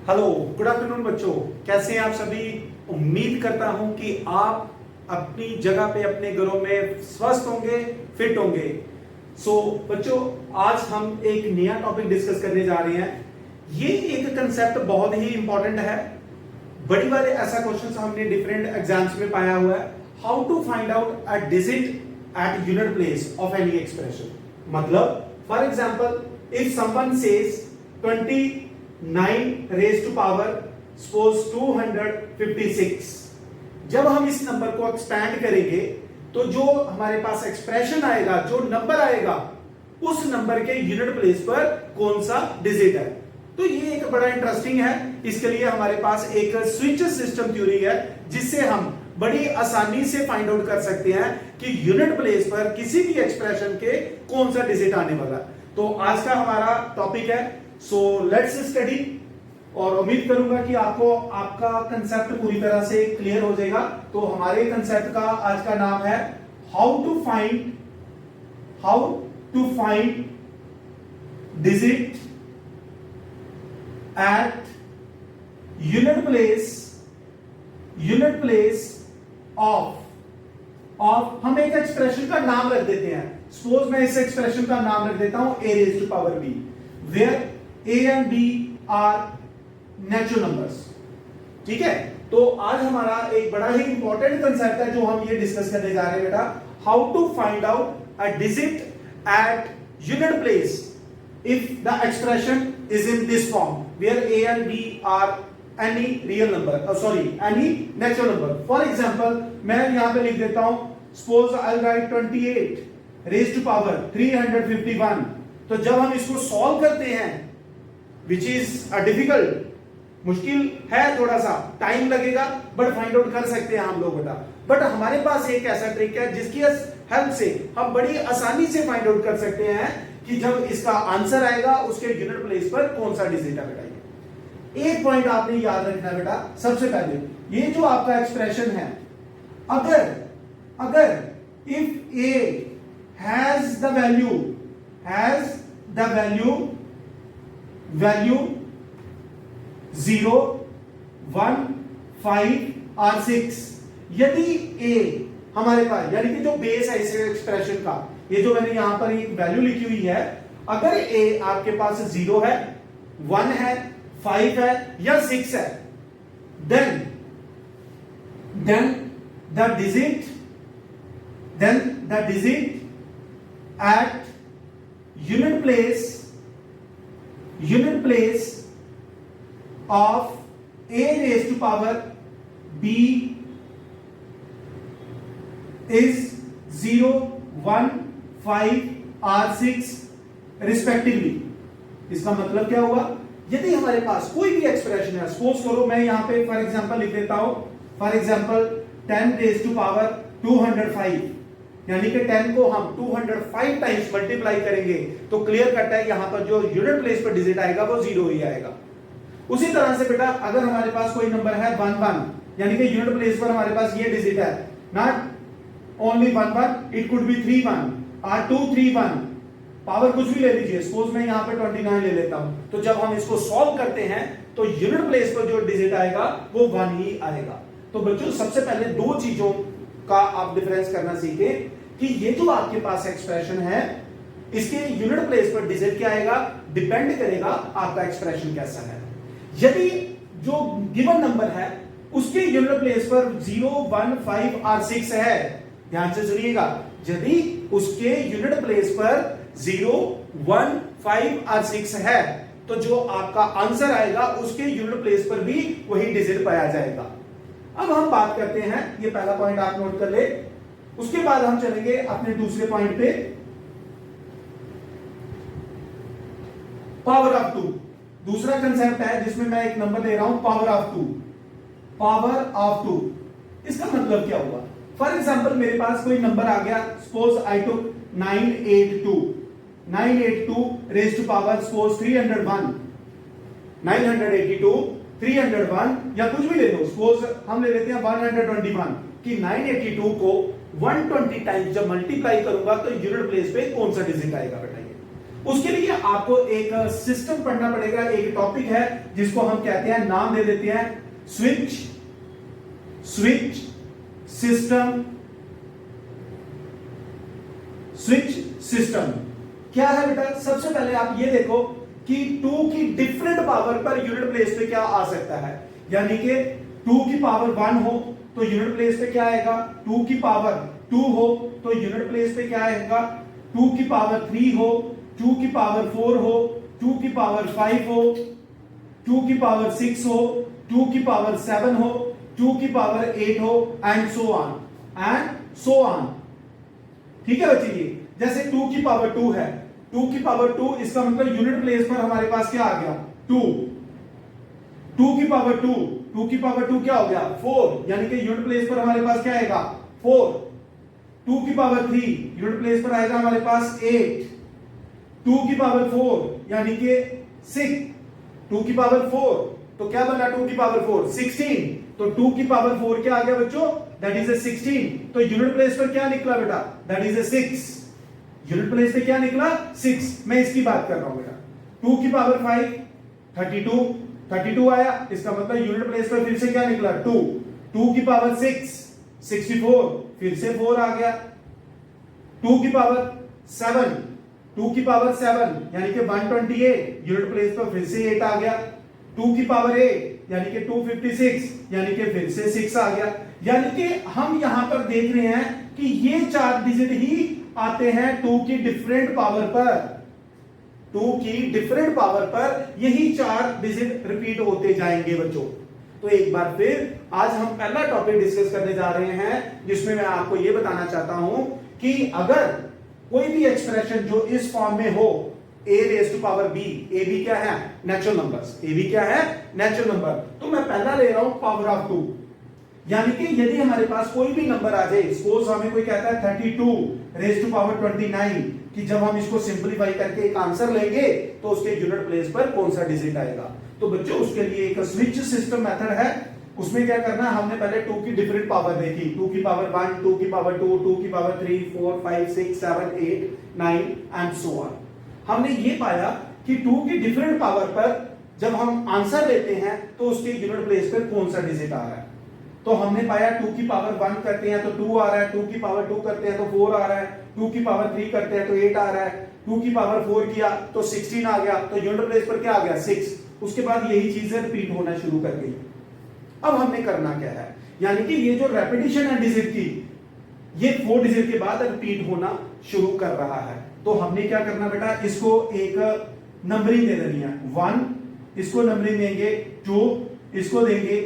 Hello, good afternoon बच्चों। कैसे हैं आप सभी? उम्मीद करता हूं कि आप अपनी जगह पे अपने घरों में स्वस्थ होंगे, फिट होंगे। बच्चों, आज हम एक नया टॉपिक डिस्कस करने जा रहे हैं। ये एक कंसेप्ट बहुत ही इंपॉर्टेंट है। बड़ी बार ऐसा क्वेश्चन हमने डिफरेंट एग्जाम्स में पाया हुआ है। How to find out a digit at unit place of any expression. मतलब for example, if someone says 29 raise to power suppose 256, जब हम इस नंबर को एक्सपैंड करेंगे तो जो हमारे पास एक्सप्रेशन आएगा, जो नंबर आएगा, उस नंबर के यूनिट प्लेस पर कौन सा डिजिट है। तो ये एक बड़ा इंटरेस्टिंग है। इसके लिए हमारे पास एक स्विच सिस्टम थ्योरी है, जिससे हम बड़ी आसानी से फाइंड आउट कर सकते हैं कि यूनिट प्लेस पर किसी भी एक्सप्रेशन के कौन सा डिजिट आने वाला। तो आज का हमारा टॉपिक है, सो लेट्स स्टडी। और उम्मीद करूंगा कि आपको आपका कंसेप्ट पूरी तरह से क्लियर हो जाएगा। तो हमारे कंसेप्ट का आज का नाम है how to find digit at unit place of हम एक एक्सप्रेशन का नाम रख देते हैं। सपोज मैं इस एक्सप्रेशन का नाम रख देता हूं a raised to power b, where a and b are natural numbers. ठीक है, तो आज हमारा एक बड़ा ही इंपॉर्टेंट कंसेप्ट है जो हम ये डिस्कस करने जा रहे हैं बेटा। How to find out a digit at unit place if the expression is in this form, where a and b are any real number, any natural number. For example, मैं यहां पे लिख देता हूं, suppose I'll write 28 raised to power 351। तो जब हम इसको सॉल्व करते हैं, which is a difficult, मुश्किल है, थोड़ा सा टाइम लगेगा, बट फाइंड आउट कर सकते हैं हम लोग बेटा। बट हमारे पास एक ऐसा ट्रिक है जिसकी हेल्प से हम बड़ी आसानी से फाइंड आउट कर सकते हैं कि जब इसका आंसर आएगा उसके यूनिट प्लेस पर कौन सा डिजिट है बेटा। एक पॉइंट आपने याद रखना बेटा, सबसे पहले ये जो आपका एक्सप्रेशन है, अगर if a has the value 0, 1, 5 और 6, यदि a हमारे पास, यानी कि जो बेस है इस एक्सप्रेशन का, ये जो मैंने यहां पर वैल्यू लिखी हुई है, अगर a आपके पास 0 है, 1 है, 5 है या 6 है, then the digit at unit place of a raised to power b is 0, 1, 5 और 6 रिस्पेक्टिवली। इसका मतलब क्या हुआ? यदि हमारे पास कोई भी एक्सप्रेशन है, सपोज करो मैं यहां पे फॉर एग्जांपल लिख देता हूं, for example 10 raise to power 205, यानी कि 10 को हम 205 टाइम्स मल्टीप्लाई करेंगे तो क्लियर कट है यहां पर जो यूनिट प्लेस पर डिजिट आएगा वो 0 ही आएगा। उसी तरह से बेटा, अगर हमारे पास कोई नंबर है 11, यानी कि यूनिट प्लेस पर हमारे पास ये डिजिट है, not only 11, it could be 31 और 231, पावर कुछ भी ले लीजिए। सपोज मैं यहां पे 29 ले लेता हूं, तो जब हम इसको सॉल्व करते हैं तो यूनिट प्लेस पर जो डिजिट आएगा वो 1 ही आएगा। तो बच्चों, सबसे पहले दो चीजों का आप डिफरेंस करना सीखें कि ये जो आपके पास एक्सप्रेशन है, इसके यूनिट प्लेस पर डिजिट क्या आएगा, डिपेंड करेगा आपका एक्सप्रेशन कैसा है। यदि जो गिवन नंबर है उसके यूनिट प्लेस पर 0, 1, 5 और 6 है, ध्यान से सुनिएगा, यदि उसके यूनिट प्लेस पर 0, 1, 5 और 6 है, तो जो आपका आंसर आएगा उसके यूनिट प्लेस पर भी वही डिजिट पाया जाएगा। अब हम बात करते हैं, ये पहला पॉइंट आप नोट कर ले, उसके बाद हम चलेंगे अपने दूसरे पॉइंट पे, पावर ऑफ 2। दूसरा कंसेप्ट है जिसमें मैं एक नंबर दे रहा हूं, पावर ऑफ 2। इसका मतलब क्या हुआ? फॉर एग्जांपल, मेरे पास कोई नंबर आ गया, suppose I took 982 raise to power suppose 301, 982, 301 या कुछ भी ले लो। सपोज हम ले लेते हैं 121, कि 982 को 120 टाइम्स जब मल्टीप्लाई करूंगा तो यूनिट प्लेस पे कौन सा डिजिट आएगा बताइए। उसके लिए आपको एक सिस्टम पढ़ना पड़ेगा, एक टॉपिक है जिसको हम कहते हैं, नाम दे देते हैं स्विच सिस्टम। स्विच सिस्टम क्या है बेटा? सबसे पहले आप ये देखो कि 2 की different power per unit place पे क्या आ सकता है। यानी कि 2 की पावर 1 हो तो यूनिट प्लेस पे क्या आएगा? 2 की पावर 2 हो तो यूनिट प्लेस पे क्या आएगा? 2 की पावर 3 हो, 2 की पावर 4 हो, 2 की पावर 5 हो, 2 की पावर 6 हो, 2 की पावर 7 हो, 2 की पावर 8 हो, एंड सो ऑन। ठीक है बच्चे? ये जैसे 2 की पावर 2 है, 2 की पावर 2 इसका मतलब यूनिट प्लेस पर हमारे पास क्या आ गया? 2। 2 की पावर 2, 2 की पावर 2 क्या हो गया? 4, यानी कि यूनिट प्लेस पर हमारे पास क्या आएगा? 4। 2 की पावर 3 यूनिट प्लेस पर आएगा हमारे पास 8। 2 की पावर 4 यानी कि 6। 2 की पावर 4 तो क्या बना? 2 की पावर 4 16। तो 2 की पावर 4 क्या आ गया बच्चों? That is a 16। तो यूनिट प्लेस पर क्या निकला बेटा? That is a 6। Unit place पे क्या निकला? 6। मैं इसकी बात कर रहा हूं बेटा। 2 की पावर 5 32 आया, इसका मतलब यूनिट प्लेस पर फिर से क्या निकला? 2। 2 की पावर 6 64, फिर से 4 आ गया। 2 की पावर 7 2 की पावर 7 यानी कि 128, यूनिट प्लेस पर फिर से 8 आ गया। 2 की पावर 8 यानी कि 256, यानी कि फिर से 6 आ गया। यानी कि हम यहां पर देख रहे हैं कि ये 4 डिजिट ही आते हैं 2 की डिफरेंट पावर पर। 2 की डिफरेंट पावर पर यही 4 डिजिट रिपीट होते जाएंगे बच्चों। तो एक बार फिर आज हम पहला टॉपिक डिस्कस करने जा रहे हैं, जिसमें मैं आपको यह बताना चाहता हूं कि अगर कोई भी एक्सप्रेशन जो इस फॉर्म में हो, a raise to power b, a b क्या है? Natural numbers. a b क्या है? Natural number. तो मैं पहला ले रहा हूं पावर ऑफ 2, यानी कि यदि हमारे पास कोई भी नंबर आ जाए, सपोज हमें कोई कहता है 32 रेज टू पावर 29, कि जब हम इसको सिंपलीफाई करके एक आंसर लेंगे तो उसके यूनिट प्लेस पर कौन सा डिजिट आएगा। तो बच्चों उसके लिए एक स्विच सिस्टम मेथड है। उसमें क्या करना है? हमने पहले 2 की डिफरेंट पावर देखी, 2 की पावर 1, 2 की पावर 2, 2 की पावर 3, 4, 5, 6, 7, 8, 9 एंड सो ऑन। हमने ये पाया कि 2 की डिफरेंट पावर पर जब हम आंसर लेते हैं तो उसके यूनिट प्लेस पर कौन सा डिजिट आ रहा है। तो हमने पाया 2 की पावर 1 करते हैं तो 2 आ रहा है, 2 की पावर 2 करते हैं तो 4 आ रहा है, 2 की पावर 3 करते हैं तो 8 आ रहा है, 2 की पावर 4 किया तो 16 आ गया। तो यूनिट प्लेस पर क्या आ गया? 6। उसके बाद यही चीजें रिपीट होना शुरू कर गई। अब हमने करना क्या है? यानी कि ये जो रेपिटेशन है डिजिट की, ये 4 डिजिट के बाद रिपीट होना शुरू कर रहा है। तो हमने क्या करना बेटा? इसको एक नंबरिंग दे देनी है। 1, इसको नंबरिंग देंगे 2, इसको देंगे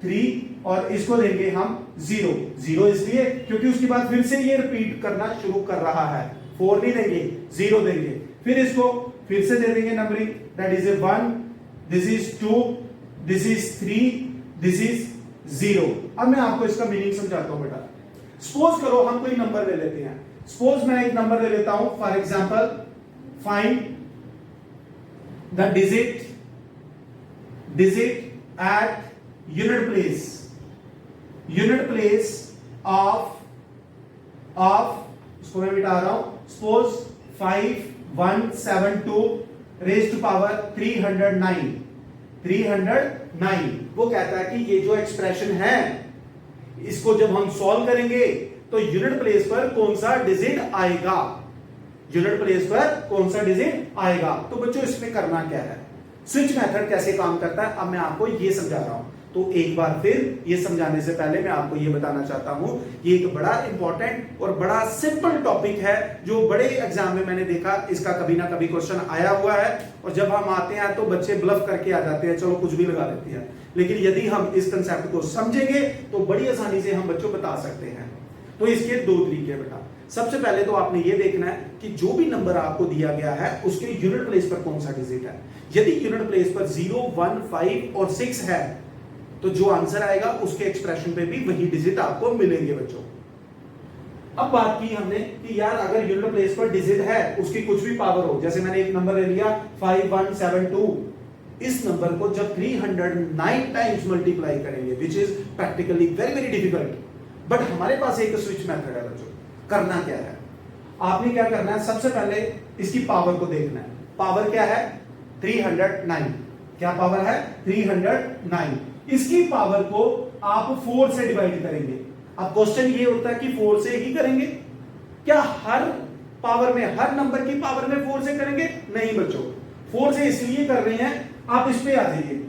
3 और इसको देंगे हम 0 इसलिए क्योंकि उसके बाद फिर से ये रिपीट करना शुरू कर रहा है। 4 नहीं देंगे, 0 देंगे। फिर इसको फिर से दे देंगे numbering, that is a 1, this is 2, this is 3, this is 0। अब मैं आपको इसका मीनिंग समझाता हूं बेटा। सपोज करो हम कोई नंबर ले लेते हैं। सपोज मैं एक नंबर ले लेता हूं, for example find the digit at unit place of इसको मैं मिटा रहा हूं। Suppose 5172 raise to power 309। वो कहता है कि ये जो एक्सप्रेशन है इसको जब हम सॉल्व करेंगे तो यूनिट प्लेस पर कौन सा डिजिट आएगा। यूनिट प्लेस पर कौन सा डिजिट आएगा। तो बच्चों इसमें करना क्या है? स्विच मेथड कैसे काम करता है अब मैं आपको ये समझा रहा हूं। तो एक बार फिर ये समझाने से पहले मैं आपको ये बताना चाहता हूं, ये एक बड़ा इंपॉर्टेंट और बड़ा सिंपल टॉपिक है जो बड़े एग्जाम में मैंने देखा इसका कभी ना कभी क्वेश्चन आया हुआ है। और जब हम आते हैं तो बच्चे ब्लफ करके आ जाते हैं, चलो कुछ भी लगा देते हैं। लेकिन यदि हम इस कंसेप्ट को समझेंगे तो बड़ी आसानी से हम बच्चों बता सकते हैं। तो इसके 2 तरीके बेटा। सबसे पहले तो आपने ये देखना है कि जो भी नंबर आपको दिया गया है उसके यूनिट प्लेस पर कौन सा डिजिट है। यदि यूनिट प्लेस पर 0, 1, 5 और 6 है तो जो आंसर आएगा उसके एक्सप्रेशन पे भी वही डिजिट आपको मिलेंगे बच्चों। अब बात की हमने कि यार अगर यूनिट प्लेस पर डिजिट है उसकी कुछ भी पावर हो, जैसे मैंने एक नंबर ले लिया 5172, इस नंबर को जब 309 टाइम्स मल्टीप्लाई करेंगे which is practically very very difficult, but हमारे पास एक स्विच मेथड है बच्चों। करना क्या है? आपने क्या करना है, सबसे पहले इसकी पावर को देखना है। पावर क्या है? 309। क्या पावर है? 309। इसकी पावर को आप 4 से डिवाइड करेंगे। अब क्वेश्चन ये होता है कि 4 से ही करेंगे क्या? हर पावर में, हर नंबर की पावर में 4 से करेंगे? नहीं बच्चों, 4 से इसलिए कर रहे हैं, आप इस पे आ जाइए।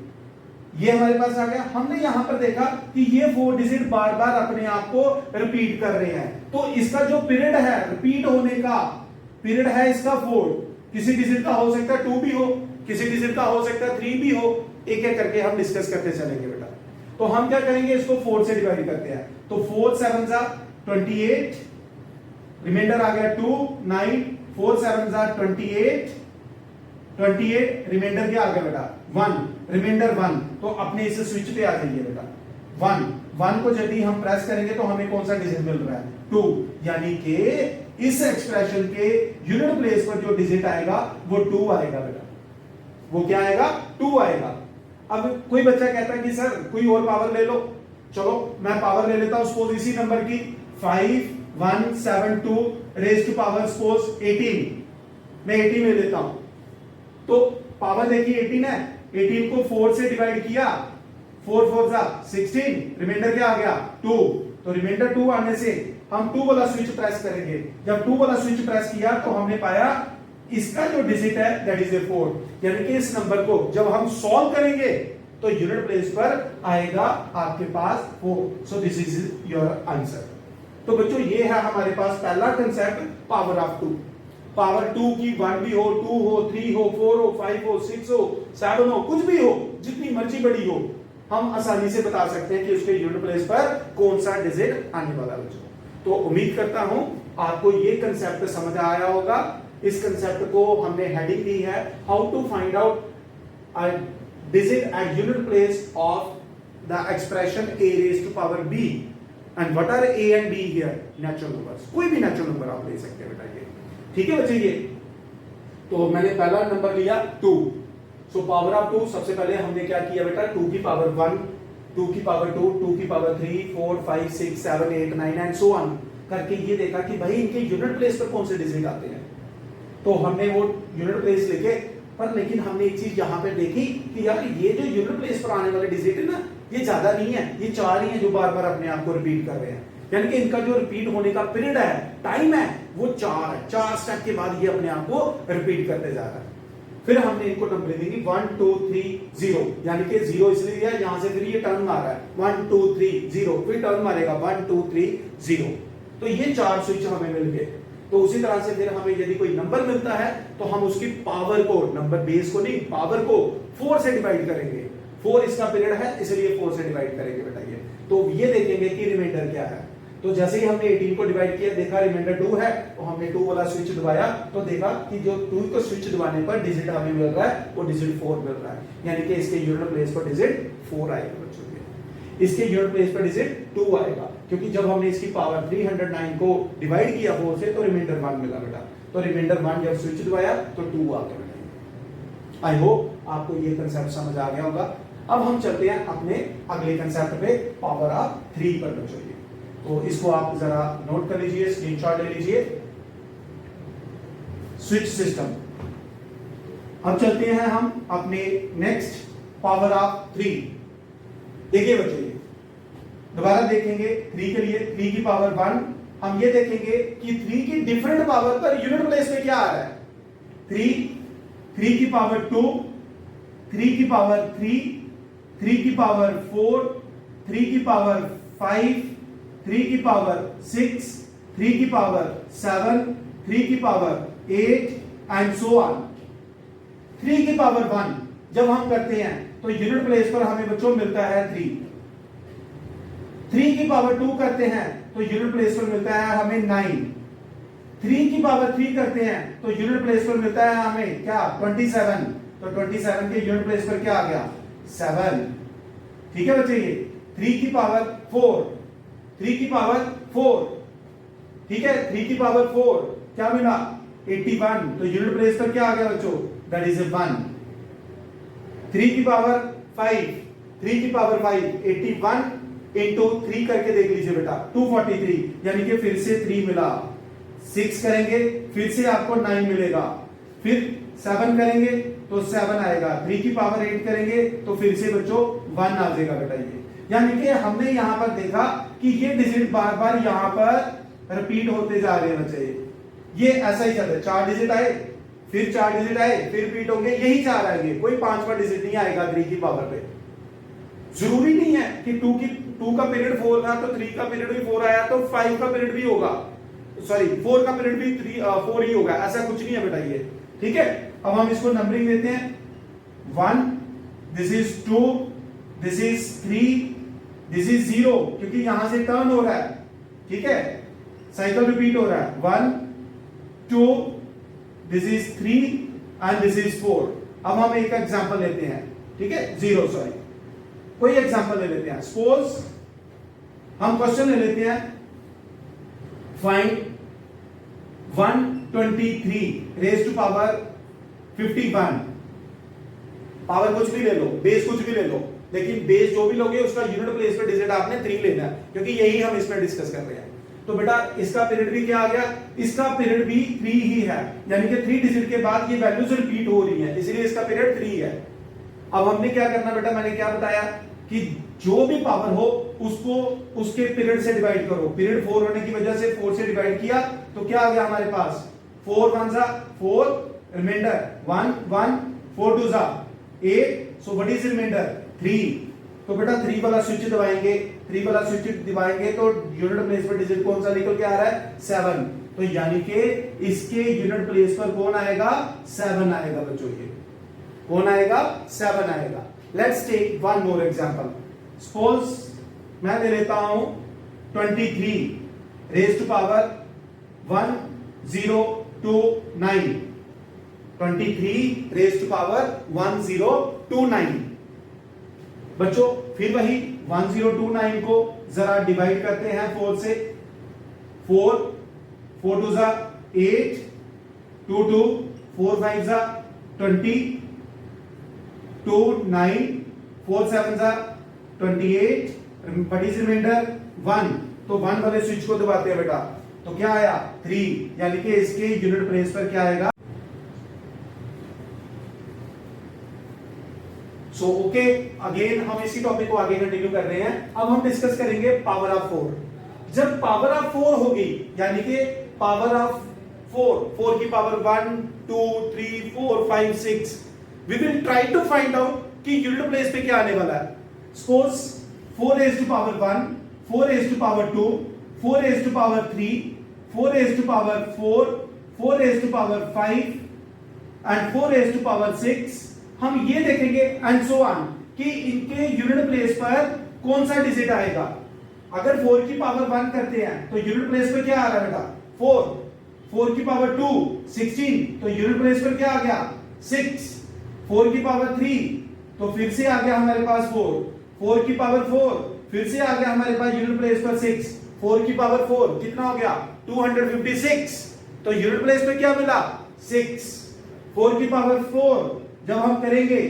ये हमारे पास आ गया। हमने यहां पर देखा कि ये 4 डिजिट बार बार अपने आप को रिपीट कर रहे हैं, तो इसका जो पीरियड है रिपीट होने का, पीरियड है इसका 4। किसी डिजिट का हो सकता है 2 भी हो, किसी डिजिट का हो सकता है 3 भी हो। एक एक करके हम डिस्कस करते चलेंगे बेटा। तो हम क्या करेंगे, इसको 4 से डिवाइड करते हैं। तो 4 7 जा 28, रिमाइंडर आ गया 2 9, 4 7 जा 28, 28 रिमाइंडर क्या आ गया बेटा? 1, रिमाइंडर 1। तो अपने इसे स्विच पे आ जाइए बेटा। 1 को यदि हम प्रेस करेंगे तो हमें कौन सा डिजिट मिल रहा है? 2। यानी कि इस एक्सप्रेशन के यूनिट प्लेस पर जो डिजिट आएगा वो 2 आएगा बेटा। वो क्या आएगा? 2 आएगा। अब कोई बच्चा कहता है कि सर कोई और पावर ले लो। चलो मैं पावर ले लेता हूं सपोज इसी नंबर की 5172 रेज टू पावर सपोज 18। मैं 18 ले लेता हूं। तो पावर देखिए 18 है, 18 को 4 से डिवाइड किया, 4 4 जा 16, रिमाइंडर क्या आ गया? 2। तो रिमाइंडर 2 आने से हम 2 वाला स्विच प्रेस करेंगे। जब 2 वाला स्विच प्रेस किया तो हमने पाया इसका जो डिजिट है दैट इज ए 4। यानी कि इस नंबर को जब हम सॉल्व करेंगे तो यूनिट प्लेस पर आएगा आपके पास 4। So this is your answer. तो बच्चों ये है हमारे पास पहला कंसेप्ट, पावर ऑफ 2। पावर 2 की 1 भी हो, 2 हो, 3 हो, 4 हो, 5 हो, 6 हो, 7 हो, कुछ भी हो, जितनी मर्जी बड़ी हो, हम आसानी से बता सकते हैं कि उसके यूनिट प्लेस पर कौन सा डिजिट आने वाला है बच्चों। तो उम्मीद करता हूं आपको ये कंसेप्ट समझ आया होगा। इस कंसेप्ट को हमने हेडिंग दी है, how to find out a digit at unit place of the expression a raised to power b and what are a and b here? Natural numbers. कोई भी नेचुरल नंबर आप ले सकते हैं बेटा। ये ठीक है बच्चे। ये तो मैंने पहला नंबर लिया 2। सो पावर ऑफ 2, सबसे पहले हमने क्या किया बेटा? 2 की पावर 1, 2 की पावर 2, 2 की पावर 3, 4 5 6 7 8 9 एंड सो ऑन करके ये देखा कि भाई इनके यूनिट प्लेस पर कौन से डिजिट आते हैं। तो हमने वो यूनिट प्लेस लेके, पर लेकिन हमने एक चीज यहां पे देखी कि यार ये जो यूनिट प्लेस पर आने वाले डिजिट है ना, ये ज्यादा नहीं है, ये 4 ही है जो बार बार अपने आप को रिपीट कर रहे हैं। यानी कि इनका जो रिपीट होने का पीरियड है, टाइम है, वो 4 है। 4 स्टेप के बाद ये अपने आप को रिपीट करते जा रहा है। फिर हमने इनको नंबर देंगे 1 2 3 0, यानी कि 0 इसलिए दिया, यहां से फिर ये टर्न मार रहा है 1 2 3 0, फिर टर्न मारेगा 1 2 3 0। तो ये 4 स्विच हमें मिल गए। तो उसी तरह से फिर हमें यदि कोई नंबर मिलता है तो हम उसकी पावर को, नंबर बेस को नहीं, पावर को 4 से डिवाइड करेंगे। 4 इसका पीरियड है इसलिए 4 से डिवाइड करेंगे बेटा। ये तो ये देखेंगे कि रिमाइंडर क्या है। तो जैसे ही हमने 18 को डिवाइड किया, देखा रिमाइंडर 2 है, तो हमने 2 वाला स्विच दबाया तो देखा कि जो 2 को स्विच दबाने पर डिजिट हमें मिल रहा है वो डिजिट 4 मिल रहा है। यानी कि इसके यूनिट प्लेस पर डिजिट 4 आएगा बच्चों के। इसके यूनिट प्लेस पर डिजिट 2 आएगा, क्योंकि जब हमने इसकी पावर 309 को डिवाइड किया 4 से तो रिमाइंडर 1 मिला बेटा। तो रिमाइंडर 1 जब स्विच दबाया तो 2 आ गया बेटा। आई होप आपको ये कंसेप्ट समझ आ गया होगा। अब हम चलते हैं अपने अगले कंसेप्ट पे, पावर ऑफ 3 पर बच्चों। तो इसको आप जरा नोट कर लीजिए, स्क्रीनशॉट ले लीजिए। Switch system. अब चलते हैं हम अपने नेक्स्ट पावर ऑफ 3। देखिए बच्चों, ये दोबारा देखेंगे 3 के लिए। 3 की पावर 1, हम ये देखेंगे कि 3 की different power per unit place में क्या आ रहा है। 3 की पावर 2, 3 की पावर 3, 3 की पावर 4, 3 की पावर 5, 3 की पावर 6, 3 की पावर 7, 3 की पावर 8 एंड सो ऑन। 3 की पावर 1 जब हम करते हैं तो यूनिट प्लेस पर हमें बच्चों मिलता है 3। 3 की पावर 2 करते हैं तो यूनिट प्लेस पर मिलता है हमें 9। 3 की पावर 3 करते हैं तो यूनिट प्लेस पर मिलता है हमें क्या? 27। तो 27 के यूनिट प्लेस पर क्या आ गया? 7। ठीक है बच्चे। ये 3 की पावर 4, 3 की पावर 4, ठीक है, 3 की पावर 4 क्या मिला? 81। तो यूनिट प्लेस पर क्या आ गया बच्चों? That is 1। 3 की पावर 5, 3 की पावर 5, 81 इंटू 3 करके देख लीजिए बेटा, 243, यानी कि फिर से 3 मिला। 6 करेंगे फिर से आपको 9 मिलेगा, फिर 7 करेंगे तो 7 आएगा, 3 की पावर 8 करेंगे तो फिर से बच्चों 1 आ जाएगा बेटा। ये यानी कि हमने यहां पर देखा कि ये डिजिट बार बार यहां पर रिपीट होते जा रहे हैं बच्चे। ये ऐसा ही चल रहा है, 4 डिजिट आए फिर 4 डिजिट आए फिर रिपीट होंगे, यही 4 आएंगे, कोई 5वां डिजिट नहीं आएगा 3 की पावर पे। जरूरी नहीं है कि 2 का पीरियड 4 था तो 3 का पीरियड भी 4 आया तो 5 का पीरियड भी होगा, सॉरी 4 का पीरियड भी 4 ही होगा, ऐसा कुछ नहीं है बेटा ये। ठीक है, अब हम इसको नंबरिंग देते हैं 1, this is 2, this is 3, this is 0, क्योंकि यहां से टर्न हो रहा है। ठीक है, साइकिल रिपीट हो रहा है 1 2, this is 3 and this is 4। अब हम एक एग्जांपल लेते हैं, ठीक है 0 सॉरी, कोई एग्जांपल ले लेते हैं। सपोज हम क्वेश्चन ले लेते हैं, find 123 raise to power 51। Power कुछ भी ले लो, बेस कुछ भी ले लो, लेकिन बेस जो भी लोगे उसका यूनिट प्लेस पे डिजिट आपने 3 लेना है, क्योंकि यही हम इसमें डिस्कस कर रहे हैं। तो बेटा इसका पीरियड भी क्या आ गया, इसका पीरियड भी 3 ही है, यानी कि 3 डिजिट के बाद ये वैल्यूज रिपीट हो रही है, इसलिए इसका पीरियड 3 है। अब हमने क्या करना बेटा, मैंने क्या बताया कि जो भी पावर हो उसको उसके पीरियड से डिवाइड करो। पीरियड 4 होने की वजह से 4 से डिवाइड किया तो क्या आ गया हमारे पास, 4 1 जा 4, रिमाइंडर 1 1, 4 2 जा 8, सो व्हाट इज रिमाइंडर 3। तो बेटा 3 वाला स्विच दबाएंगे, 3 वाला स्विच दबाएंगे तो यूनिट प्लेस पर डिजिट कौन सा निकल के आ रहा है 7। तो यानी कि इसके यूनिट प्लेस पर कौन आएगा 7 आएगा बच्चों, ये कौन आएगा 7 आएगा। Let's take one more example. Suppose मैं ले लेता हूं 23 raise to power 1029, 23 raise to power 1029। बच्चों फिर वही 1029 को जरा डिवाइड करते हैं 4 से, 4 4 2 जा 8, 2 2 4 5 जा 20, 2 9, 4 7 जा 28, व्हाट इज रिमाइंडर 1। तो 1 वाले स्विच को दबाते हैं बेटा, तो क्या आया 3, यानी कि इसके यूनिट प्लेस पर क्या आएगा। सो ओके, अगेन हम इसी टॉपिक को आगे कंटिन्यू कर रहे हैं। अब हम डिस्कस करेंगे पावर ऑफ 4। जब पावर ऑफ 4 होगी, यानी कि पावर ऑफ 4 की power 1 2 3 4 5 6, we will try to find out कि यूनिट प्लेस पे क्या आने वाला है। Suppose 4 raise to power 1, 4 raise to power 2, 4 raise to power 3, 4 raise to power 4, 4 raise to power 5 and 4 raise to power 6। हम ये देखेंगे एंड सो ऑन कि इनके यूनिट प्लेस पर कौन सा डिजिट आएगा। अगर 4 की पावर 1 करते हैं तो यूनिट प्लेस पर क्या आ रहा है बेटा 4, 4 की पावर 2 16, तो यूनिट प्लेस पर क्या आ गया 6, 4 की पावर 3 तो फिर से आ गया हमारे पास 4, 4 की पावर 4 फिर से आ गया हमारे पास यूनिट प्लेस पर 6, 4 की पावर 4 कितना हो गया 256, तो यूनिट प्लेस पे क्या मिला 6। 4 की पावर 4 जब हम करेंगे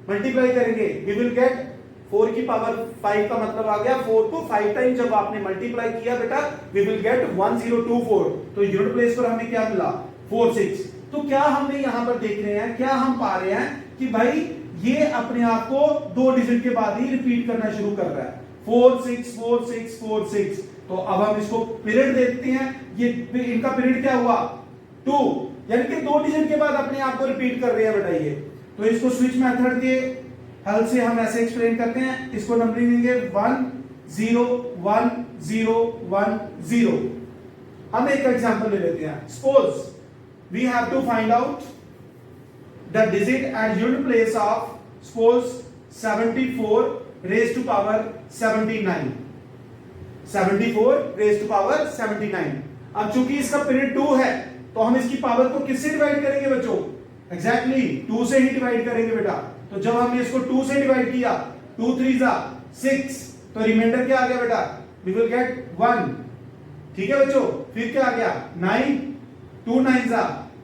मल्टीप्लाई करेंगे वी विल गेट 4 की पावर 5 का मतलब आ गया 4 को 5 टाइम जब आपने मल्टीप्लाई किया बेटा वी विल गेट 1024, तो यूनिट प्लेस पर हमें क्या मिला 46। तो क्या हमने यहां पर देख रहे हैं, क्या हम पा रहे हैं कि भाई ये अपने आप को 2 डिजिट के बाद ही रिपीट करना शुरू कर रहा है 4 6 4 6 4 6। तो अब हम इसको पीरियड देखते हैं, ये इनका पीरियड क्या हुआ 2, यानी कि 2 डिजिट के बाद अपने आप को रिपीट कर रहे हैं बेटा ये। तो इसको स्विच मेथड के हेल्प से हम ऐसे एक्सप्लेन करते हैं, इसको नंबरिंग देंगे 1 0 1 0 1 0। हम एक एग्जांपल ले लेते हैं। Suppose we have to find out the digit at unit place of suppose 74 raise to power 79, 74 raise to power 79। अब चूंकि इसका पीरियड 2 है तो हम इसकी पावर को किससे डिवाइड करेंगे बच्चों, एग्जैक्टली 2 से ही डिवाइड करेंगे बेटा। तो जब हमने इसको 2 से डिवाइड किया 2 3 जा 6, तो रिमाइंडर क्या आ गया बेटा वी विल गेट 1। ठीक है बच्चों, फिर क्या आ गया 9, 2 9 जा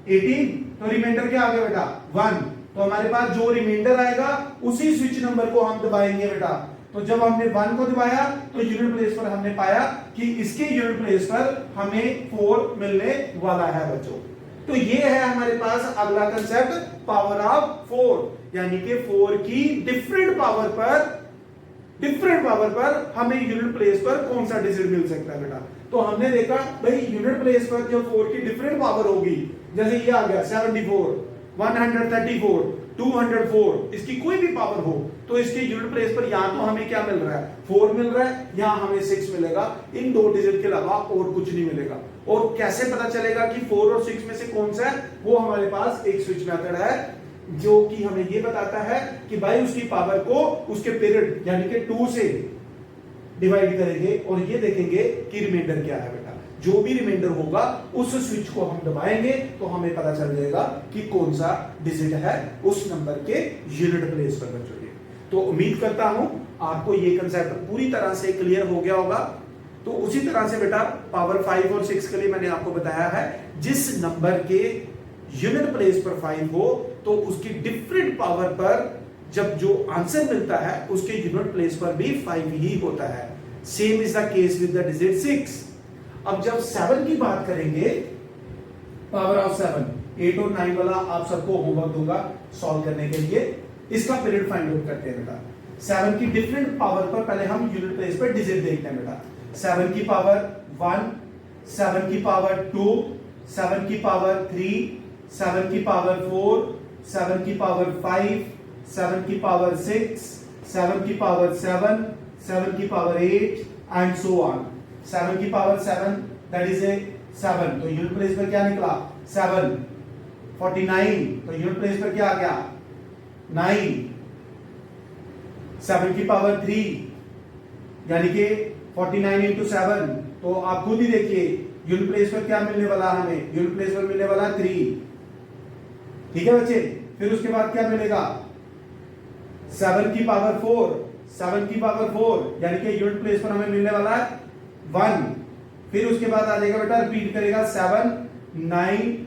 18, तो रिमाइंडर क्या आ गया बेटा 1। तो हमारे पास जो रिमाइंडर आएगा उसी स्विच नंबर को हम दबाएंगे बेटा। तो जब हमने 1 को दबाया तो यूनिट प्लेस पर हमने पाया कि इसके यूनिट प्लेस पर हमें 4 मिलने वाला है बच्चों। तो ये है हमारे पास अगला कंसेप्ट, पावर ऑफ 4, यानी कि 4 की डिफरेंट पावर पर हमें यूनिट प्लेस पर कौन सा डिजिट मिल सकता है बेटा। तो हमने देखा भाई यूनिट प्लेस पर जो 4 की डिफरेंट पावर होगी, जैसे ये आ गया 74, 134, 204, इसकी कोई भी पावर हो तो इसके यूनिट प्लेस पर यहां तो हमें क्या मिल रहा है, 4 मिल रहा है, यहां हमें 6 मिलेगा। इन 2 डिजिट के अलावा और कुछ नहीं मिलेगा। और कैसे पता चलेगा कि 4 और 6 में से कौन सा है, वो हमारे पास एक स्विच मेथड है जो कि हमें ये बताता है कि भाई उसकी पावर को उसके पीरियड यानी कि 2 से डिवाइड करेंगे और ये देखेंगे कि रिमाइंडर क्या है बेटा। जो भी रिमाइंडर होगा उस स्विच को हम दबाएंगे तो हमें पता चल जाएगा कि कौन सा डिजिट है उस नंबर के यूनिट प्लेस पर बच्चों। तो उम्मीद करता हूं आपको ये कंसेप्ट पूरी तरह से क्लियर हो गया होगा। तो उसी तरह से बेटा पावर 5 और 6 के लिए मैंने आपको बताया है, जिस नंबर के यूनिट प्लेस पर 5 हो तो उसकी डिफरेंट पावर पर जब जो आंसर मिलता है उसके यूनिट प्लेस पर भी 5 ही होता है। Same is the case with the digit 6। अब जब 7 की बात करेंगे, पावर ऑफ 7, 8 और 9 वाला आप सबको होमवर्क दूंगा सॉल्व करने के लिए। इसका पीरियड फाइंड आउट करते हैं बेटा। 7 की डिफरेंट पावर पर पहले हम यूनिट प्लेस पर डिजिट देखते हैं बेटा। 7 की पावर 1, 7 की पावर 2, 7 की पावर 3, 7 की पावर 4, 7 की पावर 5, 7 की पावर 6, 7 की पावर 7, 7 की पावर 8 एंड सो ऑन। 7 की पावर 7 दैट इज ए 7, तो यूनिट प्लेस पर क्या निकला 7। 49 तो यूनिट प्लेस पर क्या आ गया 9। 7 की पावर 3 यानी कि 49 इंटू 7, तो आप खुद ही देखिए यूनिट प्लेस पर क्या मिलने वाला हमें, यूनिट प्लेस पर मिलने वाला 3। ठीक है बच्चे, फिर उसके बाद क्या मिलेगा 7 की पावर 4, 7 की पावर 4 यानी कि यूनिट प्लेस पर हमें मिलने वाला है 1। फिर उसके बाद आ जाएगा बेटा, रिपीट करेगा 7, 9,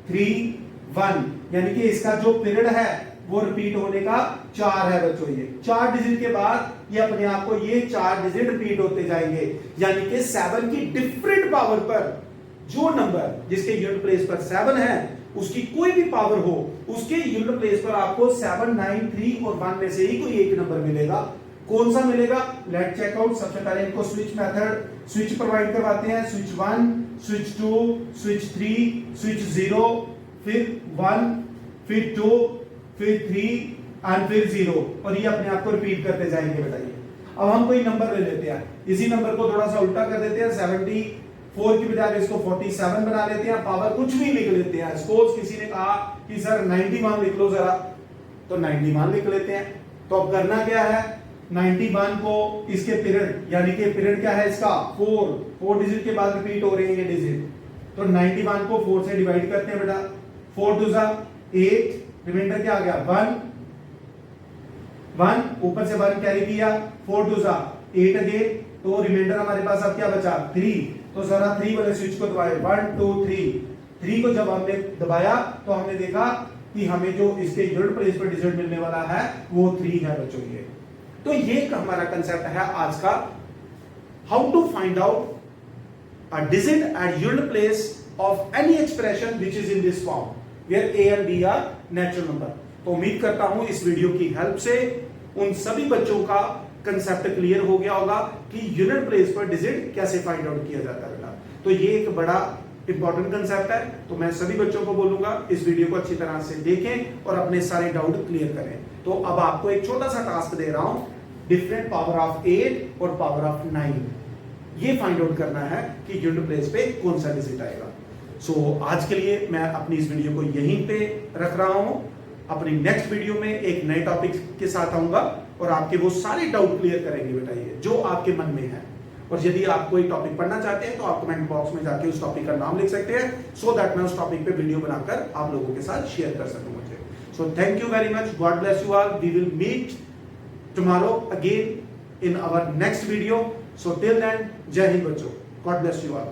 3, 1, यानी कि इसका जो पीरियड है वो रिपीट होने का 4 है बच्चों। ये 4 डिजिट के बाद ये अपने आप को ये 4 डिजिट रिपीट होते जाएंगे, यानी कि 7 की डिफरेंट पावर पर जो नंबर जिसके यूनिट प्लेस पर 7 है उसकी कोई भी पावर हो उसके यूनिट प्लेस पर आपको 7, 9, 3 और 1 में से ही कोई एक नंबर मिलेगा। कौन सा मिलेगा, लेट चेक आउट। सबसे पहले इनको स्विच मेथड स्विच प्रोवाइड करवाते हैं। स्विच 1, स्विच 2, स्विच 3, स्विच 0, फिर 1, फिर 2, फिर 3 एंड फिर 0, और ये अपने आप को रिपीट करते जाएंगे। बताइए अब हम कोई नंबर ले लेते हैं, इसी नंबर को थोड़ा सा उल्टा कर देते हैं, 74 की बजाय इसको 47 बना लेते हैं, पावर कुछ भी लिख लेते हैं। सपोज किसी ने कहा कि सर 91 लिख लो जरा, तो 91 लिख लेते हैं। तो अब करना क्या है, 91 को इसके पीरियड यानी कि पीरियड क्या है इसका 4 डिजिट के बाद रिपीट हो रहे हैं ये डिजिट, तो 91 को 4 से डिवाइड करते हैं बेटा। 4 2 8, रिमाइंडर क्या आ गया 1, ऊपर से 1 कैरी किया, 4 2 8 अगेन, तो रिमाइंडर हमारे पास अब क्या बचा 3। तो जरा 3 वाले स्विच को दबाए, 1 2 3 को जब हमने दबाया तो हमने देखा कि हमें जो इसके यूनिट प्लेस पर डिजिट मिलने वाला है वो 3 है बच्चों। ये तो ये हमारा कंसेप्ट है आज का, how to find out a digit at unit place of any expression which is in this form where a and b are natural number. तो उम्मीद करता हूं इस वीडियो की हेल्प से उन सभी बच्चों का कंसेप्ट क्लियर हो गया होगा कि यूनिट प्लेस पर डिजिट कैसे फाइंड आउट किया जाता है बेटा। तो ये एक बड़ा इंपॉर्टेंट कंसेप्ट है, तो मैं सभी बच्चों को बोलूंगा इस वीडियो को अच्छी तरह से देखें और अपने सारे डाउट क्लियर करें। तो अब आपको एक छोटा सा टास्क दे रहा हूं, डिफरेंट पावर ऑफ 8 और पावर ऑफ 9 ये फाइंड आउट करना है कि यूनिट प्लेस पे कौन सा डिजिट आएगा। सो आज के लिए मैं अपनी इस वीडियो को यहीं पे रख रहा हूं। अपनी नेक्स्ट वीडियो में एक नए टॉपिक के साथ आऊंगा और आपके वो सारे डाउट क्लियर करेंगे बेटा, ये जो आपके मन में है। और यदि आप कोई टॉपिक पढ़ना चाहते हैं तो आप कमेंट बॉक्स में जाके उस टॉपिक का नाम लिख सकते हैं, सो दैट मैं उस टॉपिक पे वीडियो बनाकर आप लोगों के साथ शेयर कर सकूं मुझे। So thank you very much, God bless you all, we will meet tomorrow again in our next video. So till then, जय हिंद बच्चों, गॉड ब्लेस यू ऑल।